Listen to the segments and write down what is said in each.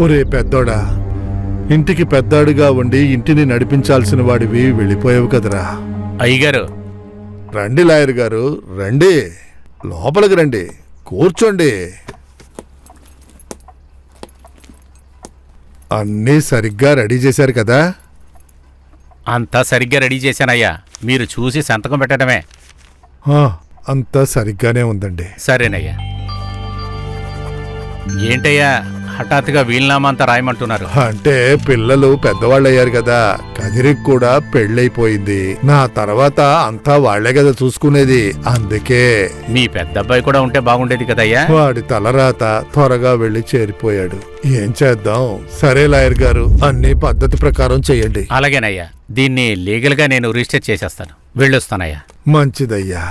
ఒరే పెద్దోడా, ఇంటికి పెద్దాడుగా ఉండి ఇంటిని నడిపించాల్సిన వాడివి వెళ్ళిపోయావు కదరా. అయ్యగారు, రండి లాయర్ గారు, రండి, లోపలికి రండి, కూర్చోండి. అన్నీ సరిగ్గా రెడీ చేశారు కదా? అంతా సరిగ్గా రెడీ చేశానయ్యా, మీరు చూసి సంతకం పెట్టడమే. అంతా సరిగ్గానే ఉందండి. సరేనయ్యా. ఏంటయ్యా హఠాత్తుగా వీలునామా అంతా రాయమంటున్నారు? అంటే పిల్లలు పెద్దవాళ్ళు అయ్యారు కదా, కదిరికి కూడా పెళ్ళైపోయింది, నా తర్వాత అంతా వాళ్లే కదా చూసుకునేది, అందుకే. మీ పెద్దబ్బాయి కూడా ఉంటే బాగుండేది కదయ్యా. వాడి తలరాత త్వరగా వెళ్లి చేరిపోయాడు, ఏం చేద్దాం. సరే లాయర్ గారు, అన్ని పద్ధతి ప్రకారం చెయ్యండి. అలాగేనయ్యా, దీన్ని లీగల్ గా నేను రిజిస్టర్ చేసేస్తాను. వెళ్ళొస్తానయ్యా. మంచిదయ్యా.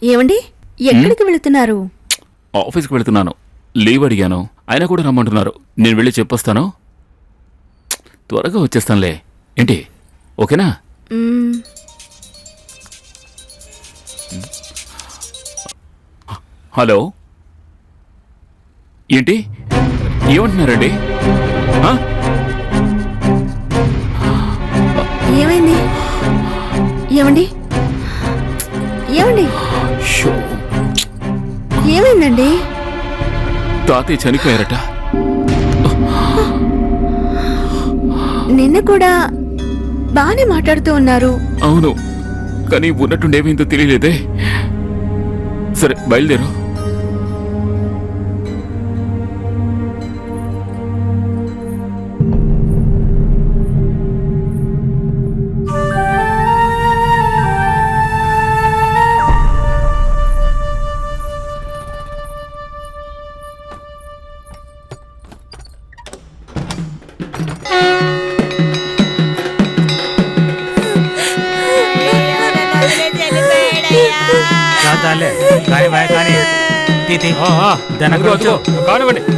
ఏమండి, ఎక్కడికి వెళుతున్నారు? ఆఫీస్కి వెళుతున్నాను. లీవ్ అడిగాను, ఆయన కూడా రమ్మంటున్నారు. నేను వెళ్ళి చెప్పొస్తాను. త్వరగా వచ్చేస్తానులే. ఏంటి, ఓకేనా? హలో, ఏంటి ఏమంటున్నారండి? ఏమైంది? ఏమండి, ఏమండి, ఏమైందండి? తాతయ్య చనిపోయారట. నిన్న కూడా బానే మాట్లాడుతూ ఉన్నారు. అవును, కానీ ఉన్నట్టుండేమేందో తెలియలేదే. సరే బయలుదేరు.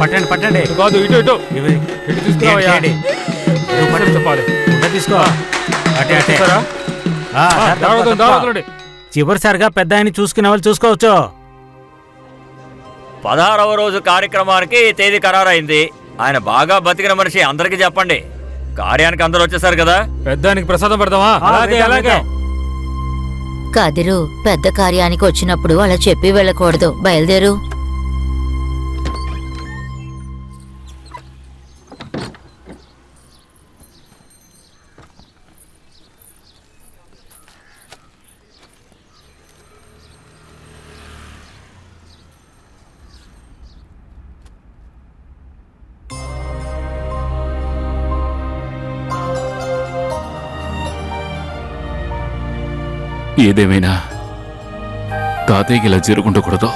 పట్టండి పట్టండి. కాదు, ఇటు ఇటు తీసుకో. చివరిసారిగా పెద్ద ఆయన చూసుకునే వాళ్ళు చూసుకోవచ్చు. 16వ రోజు కార్యక్రమానికి తేదీ ఖరారైంది. ఆయన బాగా బతికిన మనిషి, అందరికి చెప్పండి. కార్యానికి అందరూ వచ్చేసారు కదా, పెద్దానికి ప్రసాదం పెడదామా? అలాగే అలాగే. కదిరు, పెద్ద కార్యానికి వచ్చినప్పుడు అలా చెప్పి వెళ్ళకూడదు. బయలుదేరు. ఏదేమైనా తాతయ్యకి ఇలా జరుగుండకూడదు.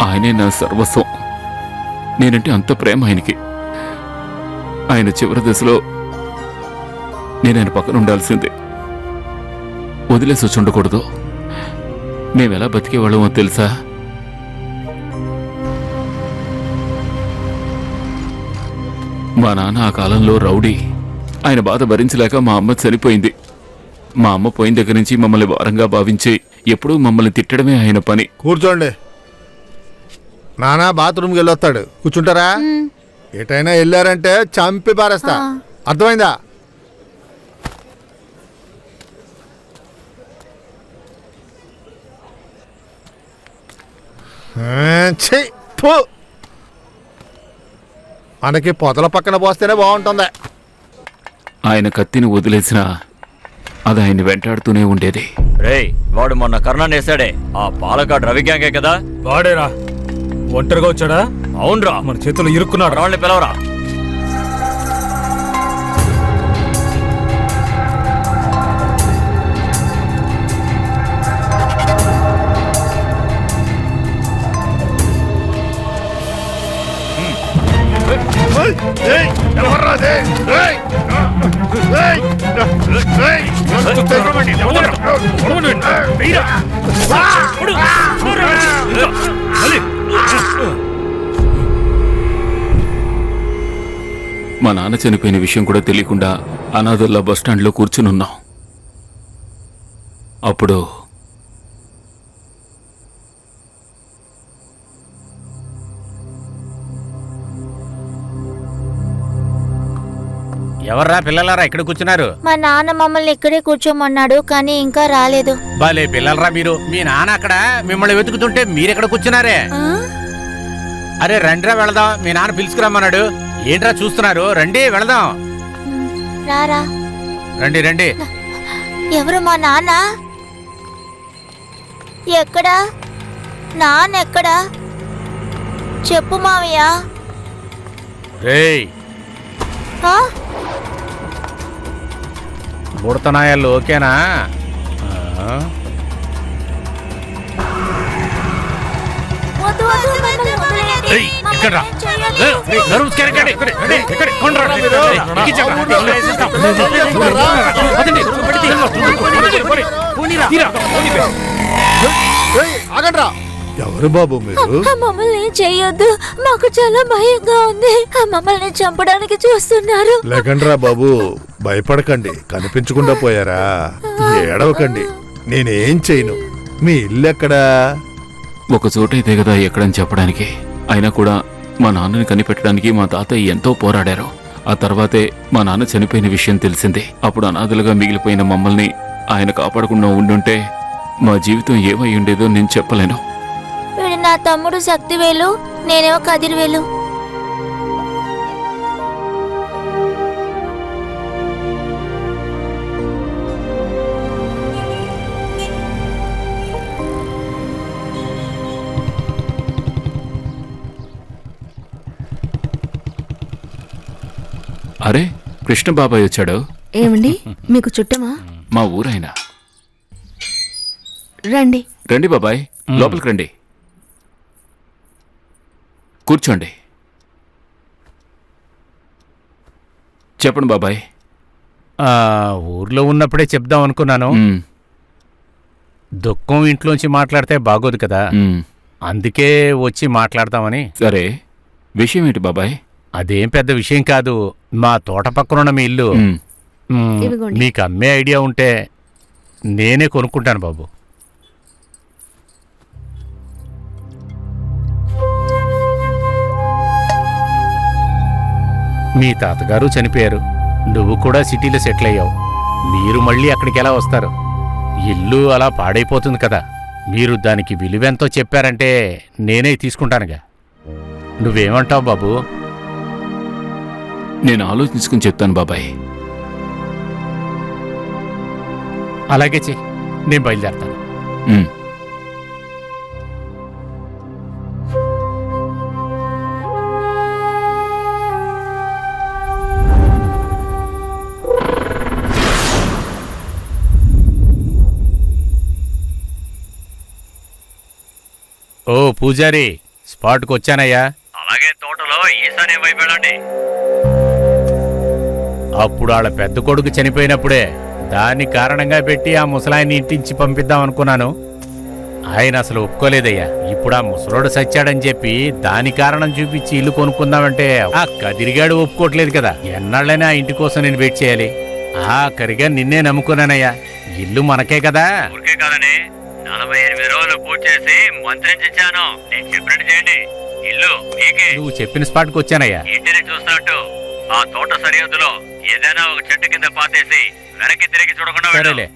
ఆయనే నా సర్వస్వం. నేనంటే అంత ప్రేమ ఆయనకి. ఆయన చివరి దశలో నేను ఆయన పక్కన ఉండాల్సిందే. వదిలేసి వచ్చి ఉండకూడదు. మేమెలా బతికేవాళ్ళమో తెలుసా? మా నాన్న ఆ కాలంలో రౌడీ. ఆయన బాధ భరించలేక మా అమ్మ చనిపోయింది. మా అమ్మ పోయిన దగ్గర నుంచి మమ్మల్ని భారంగా భావించి ఎప్పుడూ మమ్మల్ని తిట్టడమే ఆయన పని. కూర్చోండి. నానా బాత్రూమ్కి వెళ్ళొస్తాడు, కూర్చుంటారా? ఎటైనా వెళ్ళారంటే చంపి పారేస్తా. ఆ. అర్థమైందా? ఛీ, ఫు. మనకి పొదల పక్కన పోస్తేనే బాగుంటుంది. ఆయన కత్తిని వదిలేసినా అది ఆయన్ని వెంటాడుతూనే ఉండేది. రేయ్, వాడు మొన్న కర్ణాన్ని వేసాడే ఆ పాలకాడు రవి గ్యాంగే కదా? వాడేరా ఒంటరిగా వచ్చాడా? అవునరా, మన చేతుల్లో ఇరుక్కున్నాడు. వాళ్ళని పిలవరా. మా నాన్న చనిపోయిన విషయం కూడా తెలియకుండా అనాథల్లా బస్టాండ్లో కూర్చునున్నాం. అప్పుడు ఎవర్రా పిల్లలారా ఇక్కడ కూర్చున్నారు? మా నాన్న మమ్మల్ని ఇక్కడే కూర్చోమన్నాడు, కానీ ఇంకా రాలేదు. బాలే పిల్లలరా మీరు. మీ నాన్న అక్కడ మిమ్మల్ని వెతుకుతుంటే మీరెక్కడ కూర్చున్నారే? అరే రండిరా వెళదాం, మీ నాన్న పిలుచుకురమ్మన్నాడు. ఏంట్రా చూస్తున్నారు? రండి వెళదాం. రారా. రండి రండి. ఎవరు మా నాన్న? ఎక్కడా? నాన్న ఎక్కడా? చెప్పు మావయ్య. రేయ్ ఆ? బుడతనాయాలు ఓకేనా? ఆ? వద్దు, వద్దు, మమ్మల్ని వదిలేయండి. ఏయ్, మమ్మల్ని ఇక్కడ రా. ఏం చేయొద్దు. నరువు కెరకండి. ఇక్కడ కొండ్రా. ఎక్కించండి. పదండి. పోనీరా. ఏయ్, ఆగండ్రా. ఎవరు బాబు మీరు? మమ్మల్ని ఏం చేయొద్దు, మాకు చాలా భయంగా ఉంది. మమ్మల్ని చంపడానికి చూస్తున్నారు. లేకండ్రా బాబు, భయపడకండి. కనిపించకుండా పోయారా? ఏడవకండి, నేనేం చేయను. మీ ఇల్లు ఎక్కడా? ఒక చోటైతే కదా ఎక్కడని చెప్పడానికి. అయినా కూడా మా నాన్నని కనిపెట్టడానికి మా తాతయ్య ఎంతో పోరాడారు. ఆ తర్వాతే మా నాన్న చనిపోయిన విషయం తెలిసింది. అప్పుడు అనాథలుగా మిగిలిపోయిన మమ్మల్ని ఆయన కాపాడకుండా ఉండుంటే మా జీవితం ఏమై ఉండేదో నేను చెప్పలేను. వీడు నా తమ్ముడు శక్తివేలు, నేనేమో కదిరివేలు. అరే, కృష్ణ బాబాయ్ వచ్చాడు. ఏమండి, మీకు చుట్టమా? మా ఊరైనా. రండి. రండి బాబాయ్, లోపలికి రండి. కూర్చోండి. చెప్పండి బాబాయ్. ఊర్లో ఉన్నప్పుడే చెప్దాం అనుకున్నాను. మ్, దుఃఖం ఇంట్లోంచి మాట్లాడితే బాగోదు కదా, మ్. అందుకే వచ్చి మాట్లాడదామని. సరే, విషయం ఏంటి బాబాయ్? అదేం పెద్ద విషయం కాదు. మా తోట పక్కనున్న మీ ఇల్లు మ్, ఇదిగోండి. మీకు అమ్మే ఐడియా ఉంటే నేనే కొనుక్కుంటాను బాబు. మీ తాతగారు చనిపోయారు, నువ్వు కూడా సిటీలో సెటిల్ అయ్యావు. మీరు మళ్ళీ అక్కడికి ఎలా వస్తారు? ఇల్లు అలా పాడైపోతుంది కదా. మీరు దానికి విలువెంతో చెప్పారంటే నేనే తీసుకుంటానుగా. నువ్వేమంటావు బాబు? నేను ఆలోచించుకుని చెప్తాను బాబాయ్. అలాగే చెయ్యి, నేను బయలుదేరతాను. మ్. ఓ పూజారి, స్పాట్కి వచ్చానయ్యా. అలాగే తోటలో ఈశాన్య వైపు వెళ్ళండి. అప్పుడు వాళ్ళ పెద్ద కొడుకు చనిపోయినప్పుడే దాన్ని కారణంగా పెట్టి ఆ ముసలాయన్ని ఇంటించి పంపిద్దాం అనుకున్నాను. ఆయన అసలు ఒప్పుకోలేదయ్యా. ఇప్పుడు ఆ ముసలోడు సచ్చాడని చెప్పి దాని కారణం చూపించి ఇల్లు కొనుక్కుందామంటే ఆ కదిరిగాడు ఒప్పుకోవట్లేదు కదా. ఎన్నాళ్ళైనా ఆ ఇంటి కోసం నేను వెయిట్ చేయాలి. ఆఖరిగా నిన్నే నమ్ముకున్నానయ్యా. ఇల్లు మనకే కదా. ఊరికే కాదని 48 రోజులు పూర్తి చేసి మంత్రించి ఇచ్చాను. నేను చెప్పినట్టు చేయండి. ఇల్లు నీకే. నువ్వు చెప్పిన స్పాట్కి వచ్చానయ్యా. ఇంటిని చూస్తున్నట్టు ఆ తోట సరిహద్దులో ఏదైనా ఒక చెట్టు కింద పాతేసి వెనక్కి తిరిగి చూడకుండా వెళ్ళు. సరేలే.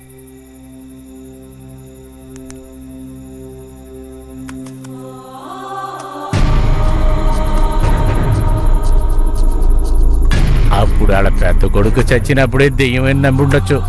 అప్పుడు ఆడ పెద్ద కొడుకు చచ్చినప్పుడే దెయ్యమని నమ్ముండొచ్చు.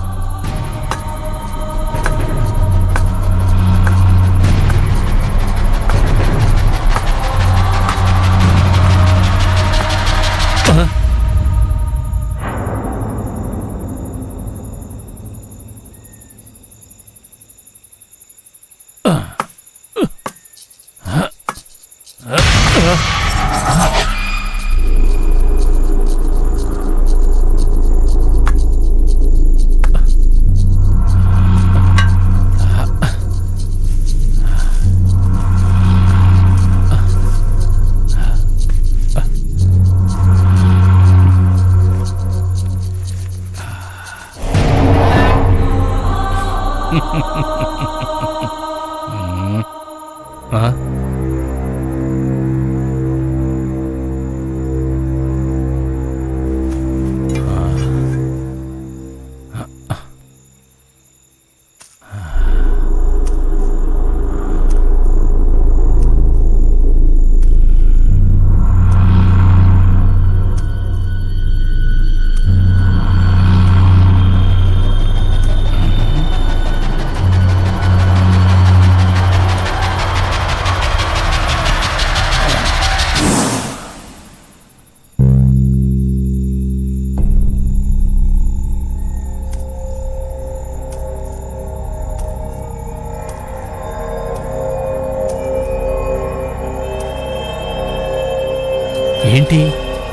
ఏంటి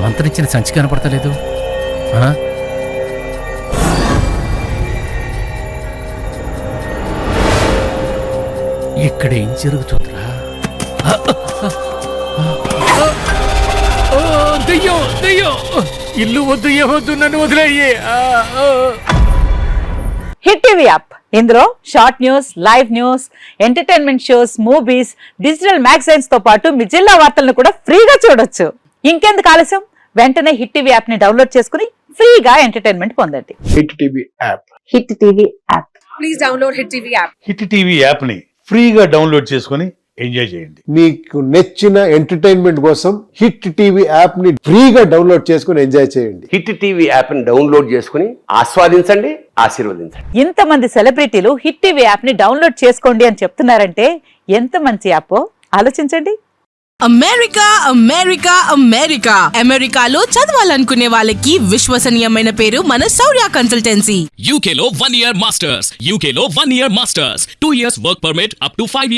మంత్రించిన సంచి కనపడతలేదు? ఇక్కడ ఏం జరుగుతుందిరా? దెయ్యం దెయ్యం! ఇల్లు వద్దు ఏమొద్దు, నన్ను వదిలేయ్యే. హిట్ టీవీ యాప్, ఇందులో short news, live news, entertainment shows, movies, digital magazines తో పాటు మీ జిల్లా వార్తలను కూడా ఫ్రీగా చూడొచ్చు. ఇంకెందుకు ఆలస్యం, వెంటనే హిట్ టీవీ యాప్ ని డౌన్లోడ్ చేసుకుని ఫ్రీగా ఎంటర్టైన్మెంట్ పొందండి. Hit TV app. Hit TV app. Please download hit TV app. Hit TV app ని ఫ్రీగా డౌన్లోడ్ చేసుకుని ఎంజాయ్ చేయండి. మీకు నచ్చిన ఎంటర్టైన్మెంట్ కోసం హిట్ టీవీ యాప్ ని ఫ్రీగా డౌన్లోడ్ చేసుకుని ఎంజాయ్ చేయండి. హిట్ టీవీ యాప్ ని డౌన్లోడ్ చేసుకుని ఆస్వాదించండి, ఆశీర్వదించండి. ఇంతమంది సెలబ్రిటీలు హిట్ టీవీ యాప్ ని డౌన్లోడ్ చేసుకోండి అని చెప్తున్నారంటే ఎంత మంచి యాప్ ఆలోచించండి. అమెరికా అమెరికా అమెరికా అమెరికాలో చదవాలనుకునే వాళ్ళకి విశ్వసనీయమైన పేరు మన శౌర్య కన్సల్టెన్సీ. UK లో 1 year masters, UK లో 1 year masters, 2 years work permit up to 5 years